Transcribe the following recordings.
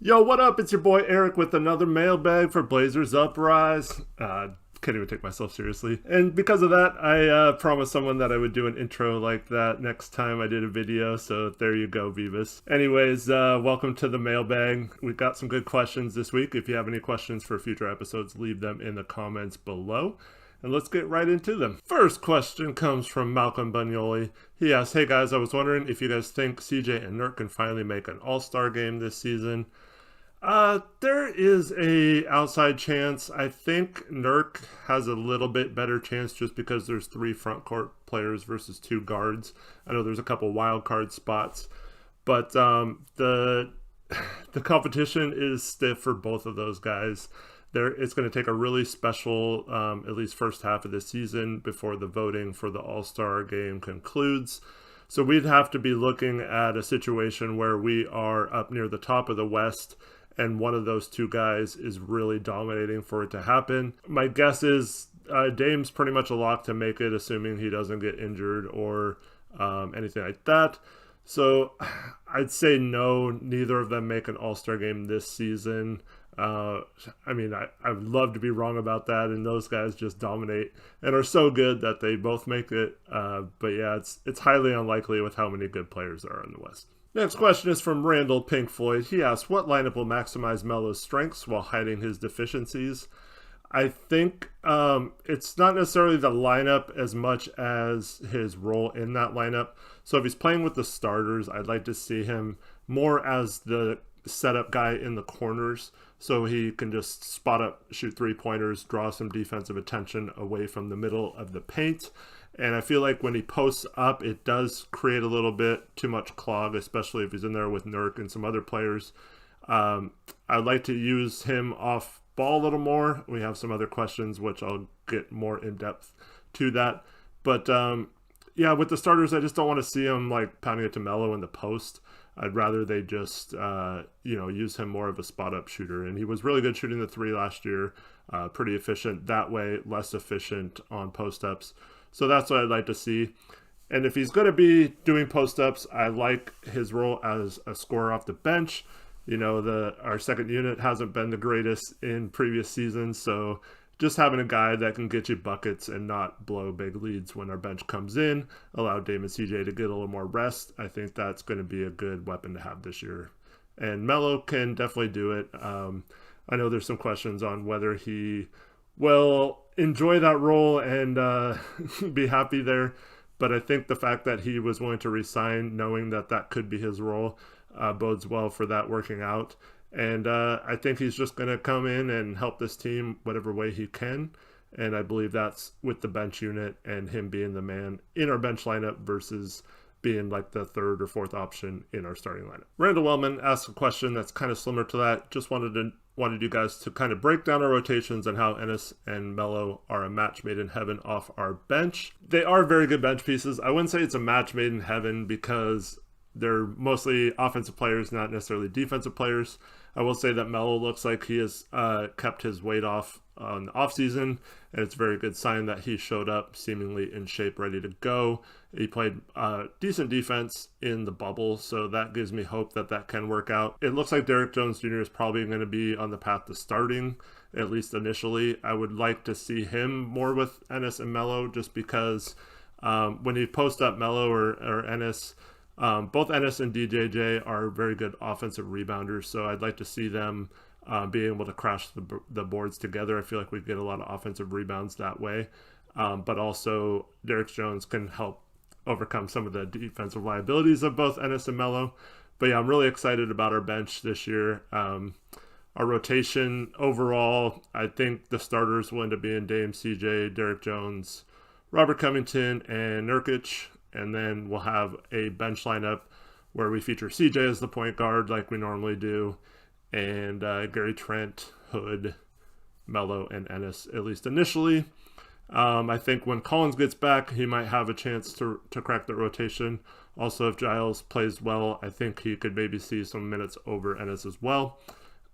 Yo, what up? It's your boy Eric with another mailbag for Blazers Uprise. Can't even take myself seriously. And because of that, I promised someone that I would do an intro like that next time I did a video. So there you go, Beavis. Anyways, welcome to the mailbag. We've got some good questions this week. If you have any questions for future episodes, leave them in the comments below. And let's get right into them. First question comes from Malcolm Bugnoli. He asks, hey guys, I was wondering if you guys think CJ and Nurk can finally make an all-star game this season. There is a outside chance. I think Nurk has a little bit better chance just because there's 3 front court players versus 2 guards. I know there's a couple wild card spots, but the competition is stiff for both of those guys. It's going to take a really special, at least first half of the season before the voting for the All-Star game concludes. So we'd have to be looking at a situation where we are up near the top of the West and one of those 2 guys is really dominating for it to happen. My guess is Dame's pretty much a lock to make it, assuming he doesn't get injured or anything like that. So I'd say no, neither of them make an All-Star game this season. I would love to be wrong about that, and those guys just dominate and are so good that they both make it. But yeah, it's highly unlikely with how many good players there are in the West. Next question is from Randall Pink Floyd. He asks, what lineup will maximize Melo's strengths while hiding his deficiencies? I think it's not necessarily the lineup as much as his role in that lineup. So if he's playing with the starters, I'd like to see him more as the setup guy in the corners, so he can just spot up, shoot 3-pointers, draw some defensive attention away from the middle of the paint. And I feel like when he posts up, it does create a little bit too much clog, especially if he's in there with Nurk and some other players. I'd like to use him off ball a little more. We have some other questions, which I'll get more in depth to that. But yeah, with the starters, I just don't want to see him like pounding it to Melo in the post. I'd rather they just, use him more of a spot-up shooter. And he was really good shooting the 3 last year, pretty efficient that way, less efficient on post-ups. So that's what I'd like to see. And if he's going to be doing post-ups, I like his role as a scorer off the bench. You know, our second unit hasn't been the greatest in previous seasons, so just having a guy that can get you buckets and not blow big leads when our bench comes in, allow Dame and CJ to get a little more rest, I think that's going to be a good weapon to have this year. And Melo can definitely do it. I know there's some questions on whether he will enjoy that role and be happy there, but I think the fact that he was willing to resign knowing that that could be his role bodes well for that working out. And I think he's just going to come in and help this team whatever way he can. And I believe that's with the bench unit and him being the man in our bench lineup versus being like the 3rd or 4th option in our starting lineup. Randall Wellman asked a question that's kind of similar to that. Just wanted you guys to kind of break down our rotations and how Ennis and Melo are a match made in heaven off our bench. They are very good bench pieces. I wouldn't say it's a match made in heaven because they're mostly offensive players, not necessarily defensive players. I will say that Melo looks like he has kept his weight off on the offseason, and it's a very good sign that he showed up seemingly in shape, ready to go. He played decent defense in the bubble, so that gives me hope that that can work out. It looks like Derrick Jones Jr. is probably going to be on the path to starting, at least initially. I would like to see him more with Ennis and Melo just because when you post up Melo or Ennis, both Ennis and DJJ are very good offensive rebounders, so I'd like to see them being able to crash the boards together. I feel like we get a lot of offensive rebounds that way, but also Derrick Jones can help overcome some of the defensive liabilities of both Ennis and Melo. But yeah, I'm really excited about our bench this year. Our rotation overall, I think the starters will end up being Dame, CJ, Derrick Jones, Robert Covington, and Nurkic. And then we'll have a bench lineup where we feature CJ as the point guard like we normally do, and Gary Trent, Hood, Melo, and Ennis, at least initially. I think when Collins gets back, he might have a chance to crack the rotation. Also, if Giles plays well, I think he could maybe see some minutes over Ennis as well.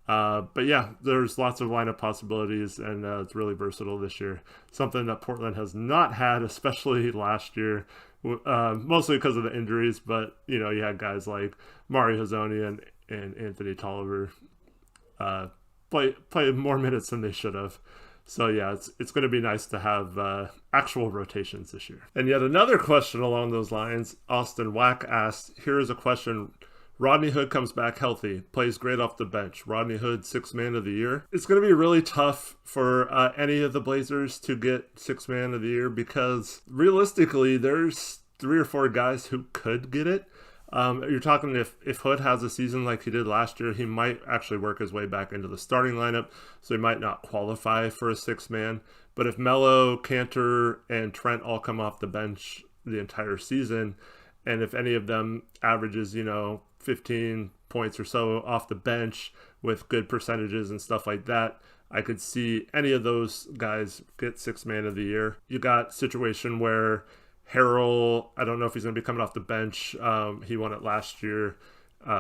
But yeah, there's lots of lineup possibilities, and it's really versatile this year. Something that Portland has not had, especially last year, mostly because of the injuries. But, you know, you had guys like Mari Hezonja and Anthony Tolliver play more minutes than they should have. So yeah, it's going to be nice to have actual rotations this year. And yet another question along those lines, Austin Wack asked, here is a question. Rodney Hood comes back healthy, plays great off the bench. Rodney Hood, 6th man of the year. It's going to be really tough for any of the Blazers to get 6th man of the year because realistically, there's 3 or 4 guys who could get it. You're talking if Hood has a season like he did last year, he might actually work his way back into the starting lineup, so he might not qualify for a 6th man. But if Melo, Cantor, and Trent all come off the bench the entire season, and if any of them averages, 15 points or so off the bench with good percentages and stuff like that, I could see any of those guys get 6th man of the year. You got a situation where Harrell, I don't know if he's going to be coming off the bench. He won it last year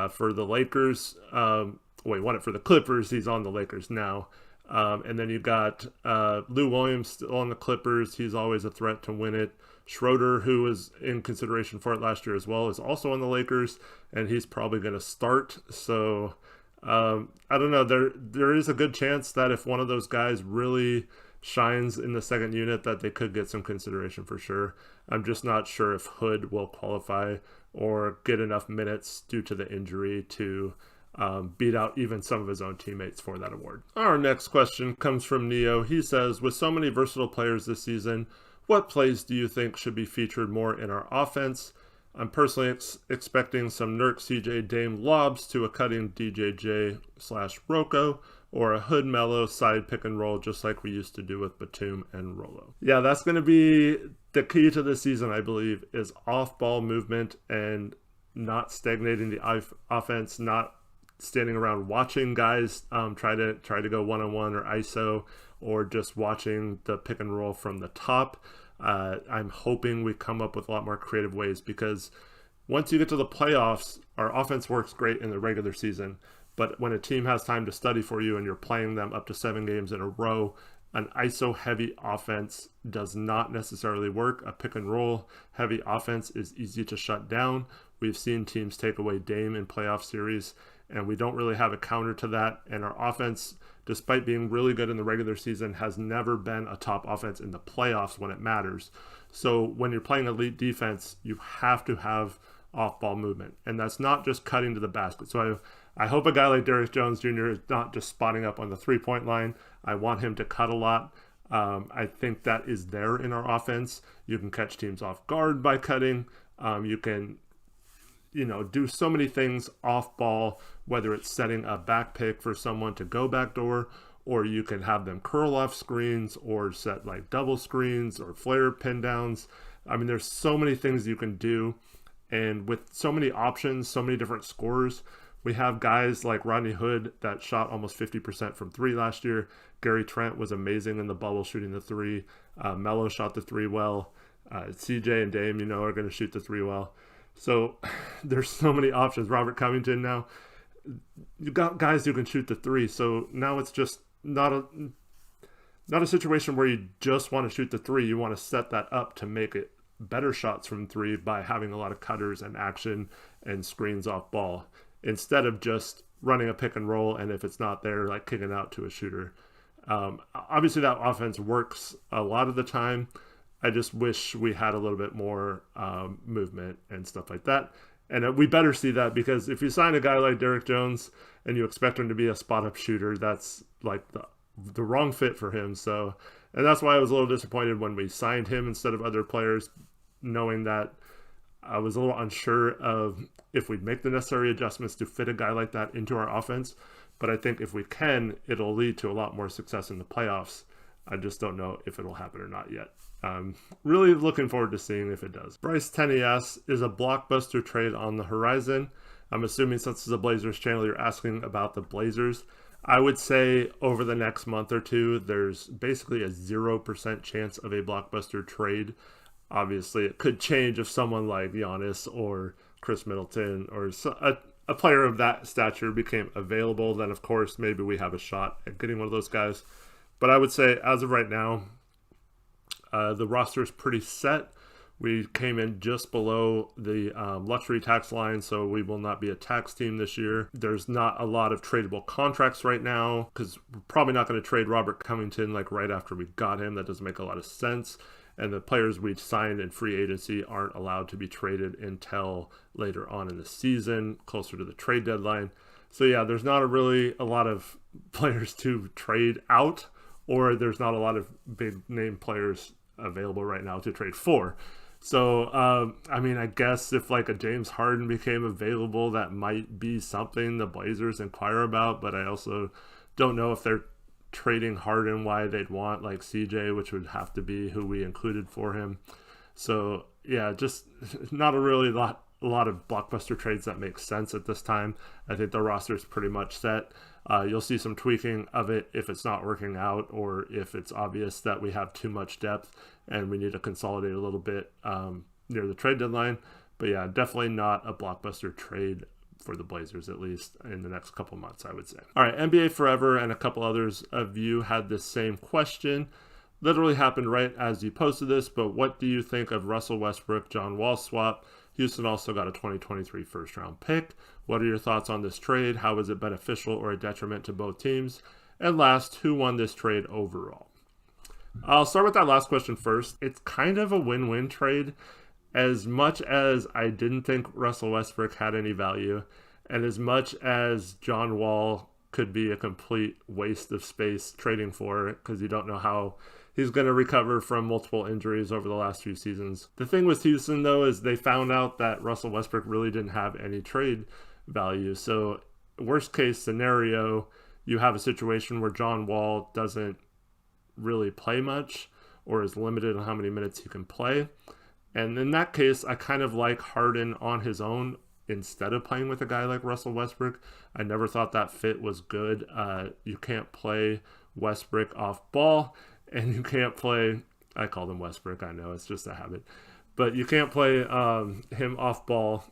for the Lakers. He won it for the Clippers. He's on the Lakers now. And then you've got Lou Williams still on the Clippers. He's always a threat to win it. Schroeder, who was in consideration for it last year as well, is also on the Lakers, and he's probably going to start. So I don't know. There is a good chance that if one of those guys really shines in the second unit, that they could get some consideration for sure. I'm just not sure if Hood will qualify or get enough minutes due to the injury to beat out even some of his own teammates for that award. Our next question comes from Neo. He says, with so many versatile players this season, what plays do you think should be featured more in our offense? I'm personally expecting some Nurk, CJ, Dame lobs to a cutting DJJ/Rocco, or a Hood Melo side pick and roll, just like we used to do with Batum and Rolo. Yeah, that's going to be the key to this season, I believe, is off-ball movement and not stagnating the offense, not standing around watching guys try to go one-on-one or ISO, or just watching the pick and roll from the top. I'm hoping we come up with a lot more creative ways, because once you get to the playoffs, our offense works great in the regular season. But when a team has time to study for you and you're playing them up to 7 games in a row, an ISO-heavy offense does not necessarily work. A pick-and-roll heavy offense is easy to shut down. We've seen teams take away Dame in playoff series, and we don't really have a counter to that. And our offense, despite being really good in the regular season, has never been a top offense in the playoffs when it matters. So when you're playing elite defense, you have to have off-ball movement. And that's not just cutting to the basket. So I hope a guy like Derrick Jones Jr. is not just spotting up on the three-point line. I want him to cut a lot. I think that is there in our offense. You can catch teams off guard by cutting. You can, do so many things off ball, whether it's setting a back pick for someone to go backdoor, or you can have them curl off screens or set like double screens or flare pin downs. I mean, there's so many things you can do. And with so many options, so many different scorers, we have guys like Rodney Hood that shot almost 50% from 3 last year. Gary Trent was amazing in the bubble shooting the 3. Melo shot the 3 well. CJ and Dame, are going to shoot the 3 well. So there's so many options. Robert Covington now. You got guys who can shoot the 3. So now it's just not a situation where you just want to shoot the 3. You want to set that up to make it better shots from 3 by having a lot of cutters and action and screens off ball, instead of just running a pick and roll, and if it's not there, like kicking out to a shooter. Obviously that offense works a lot of the time. I just wish we had a little bit more movement and stuff like that. And we better see that, because if you sign a guy like Derrick Jones and you expect him to be a spot-up shooter, that's like the wrong fit for him. So, and that's why I was a little disappointed when we signed him instead of other players, knowing that I was a little unsure of if we'd make the necessary adjustments to fit a guy like that into our offense. But I think if we can, it'll lead to a lot more success in the playoffs. I just don't know if it'll happen or not yet. Really looking forward to seeing if it does. Bryce Tenney asks, is a blockbuster trade on the horizon? I'm assuming since it's a Blazers channel, you're asking about the Blazers. I would say over the next month or two, there's basically a 0% chance of a blockbuster trade. Obviously, it could change if someone like Giannis or Chris Middleton or a player of that stature became available. Then, of course, maybe we have a shot at getting one of those guys. But I would say, as of right now, the roster is pretty set. We came in just below the luxury tax line, so we will not be a tax team this year. There's not a lot of tradable contracts right now because we're probably not going to trade Robert Covington like right after we got him. That doesn't make a lot of sense. And the players we signed in free agency aren't allowed to be traded until later on in the season, closer to the trade deadline. So yeah, there's not a lot of players to trade out, or there's not a lot of big name players available right now to trade for. So, I mean, I guess if like a James Harden became available, that might be something the Blazers inquire about, but I also don't know if they're trading Harden why they'd want like CJ, which would have to be who we included for him. So yeah, just not a lot of blockbuster trades that make sense at this time. I think the roster is pretty much set. You'll see some tweaking of it if it's not working out, or if it's obvious that we have too much depth and we need to consolidate a little bit near the trade deadline. But yeah, definitely not a blockbuster trade for the Blazers, at least in the next couple months, I would say. All right, NBA Forever and a couple others of you had this same question. Literally happened right as you posted this, but what do you think of Russell Westbrook, John Wall swap? Houston also got a 2023 first-round pick. What are your thoughts on this trade? How was it beneficial or a detriment to both teams? And last, who won this trade overall? I'll start with that last question first. It's kind of a win-win trade. As much as I didn't think Russell Westbrook had any value, and as much as John Wall could be a complete waste of space trading for it, because you don't know how he's going to recover from multiple injuries over the last few seasons. The thing with Houston, though, is they found out that Russell Westbrook really didn't have any trade value. So worst case scenario, you have a situation where John Wall doesn't really play much or is limited on how many minutes he can play. And in that case, I kind of like Harden on his own instead of playing with a guy like Russell Westbrook. I never thought that fit was good. You can't play Westbrook off ball, and you can't play, I called him Westbrook, I know, it's just a habit. But you can't play him off ball,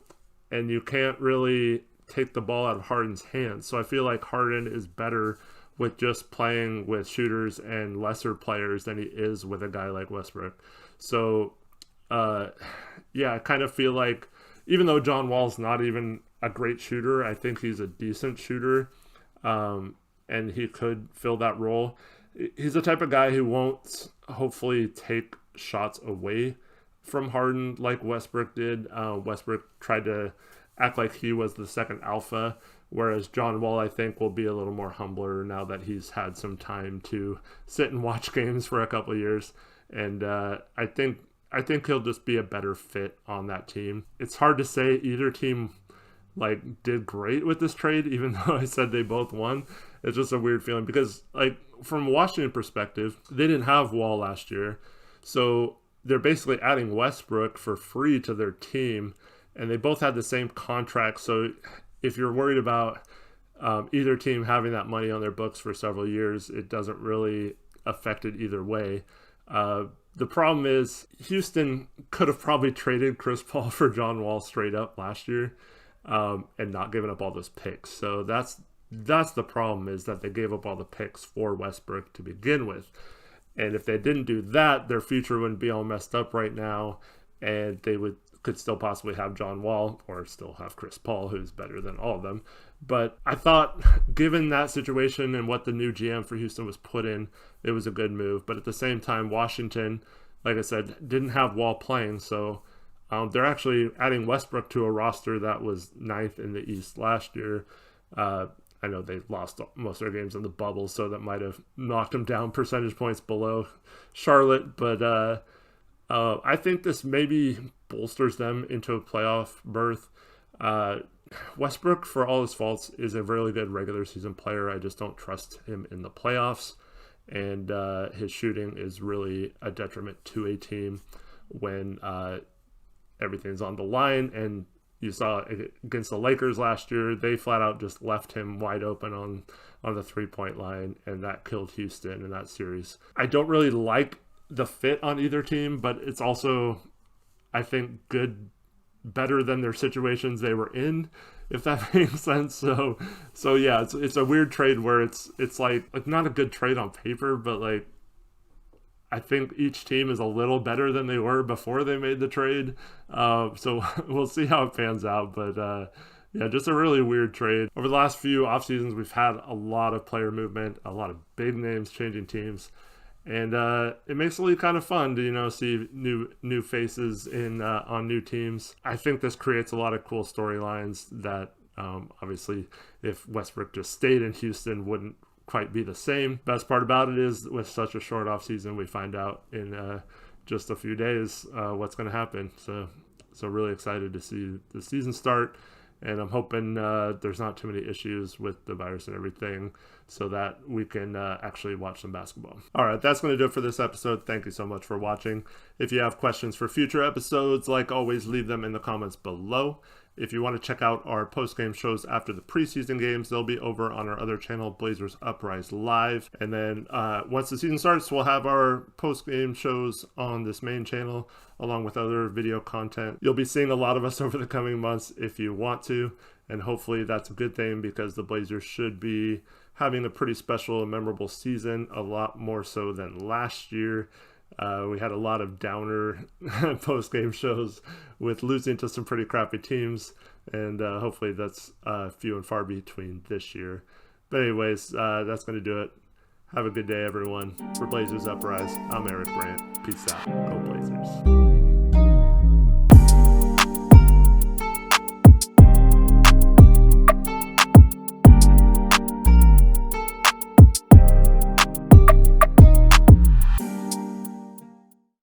and you can't really take the ball out of Harden's hands. So I feel like Harden is better with just playing with shooters and lesser players than he is with a guy like Westbrook. So, yeah, I kind of feel like even though John Wall's not even a great shooter, I think he's a decent shooter, and he could fill that role. He's the type of guy who won't hopefully take shots away from Harden like Westbrook did. Westbrook tried to act like he was the second alpha, whereas John Wall, I think, will be a little more humbler now that he's had some time to sit and watch games for a couple of years. And I think he'll just be a better fit on that team. It's hard to say either team like did great with this trade, even though I said they both won. It's just a weird feeling because, like, from a Washington perspective, they didn't have Wall last year, so they're basically adding Westbrook for free to their team, and they both had the same contract. So if you're worried about either team having that money on their books for several years, it doesn't really affect it either way. The problem is Houston could have probably traded Chris Paul for John Wall straight up last year, and not given up all those picks. So that's the problem, is that they gave up all the picks for Westbrook to begin with. And if they didn't do that, their future wouldn't be all messed up right now, and they could still possibly have John Wall or still have Chris Paul, who's better than all of them. But I thought, given that situation and what the new GM for Houston was put in, it was a good move. But at the same time, Washington, like I said, didn't have Wall playing, so they're actually adding Westbrook to a roster that was 9th in the East last year. I know they lost most of their games in the bubble, so that might have knocked them down percentage points below Charlotte. But I think this maybe bolsters them into a playoff berth. Westbrook, for all his faults, is a really good regular season player. I just don't trust him in the playoffs. And his shooting is really a detriment to a team when everything's on the line. And you saw against the Lakers last year, they flat out just left him wide open on the three-point line, and that killed Houston in that series. I don't really like the fit on either team, but it's also, I think, better than their situations they were in, if that makes sense. So yeah, it's a weird trade where it's like not a good trade on paper, but like I think each team is a little better than they were before they made the trade. So we'll see how it pans out. But yeah, just a really weird trade. Over the last few off seasons, we've had a lot of player movement, a lot of big names changing teams. And it makes it really kind of fun to, see new faces in on new teams. I think this creates a lot of cool storylines that obviously if Westbrook just stayed in Houston wouldn't quite be the same. Best part about it is with such a short off season, we find out in just a few days what's going to happen. So really excited to see the season start. And I'm hoping there's not too many issues with the virus and everything so that we can actually watch some basketball. All right, that's going to do it for this episode. Thank you so much for watching. If you have questions for future episodes, like always, leave them in the comments below. If you want to check out our post-game shows after the preseason games, they'll be over on our other channel, Blazers Uprise Live. And then once the season starts, we'll have our post-game shows on this main channel, along with other video content. You'll be seeing a lot of us over the coming months if you want to, and hopefully that's a good thing because the Blazers should be having a pretty special and memorable season, a lot more so than last year. We had a lot of downer post-game shows with losing to some pretty crappy teams, and hopefully that's few and far between this year. But anyways, that's going to do it. Have a good day, everyone. For Blazers Uprise, I'm Eric Brandt. Peace out. Go Blazers.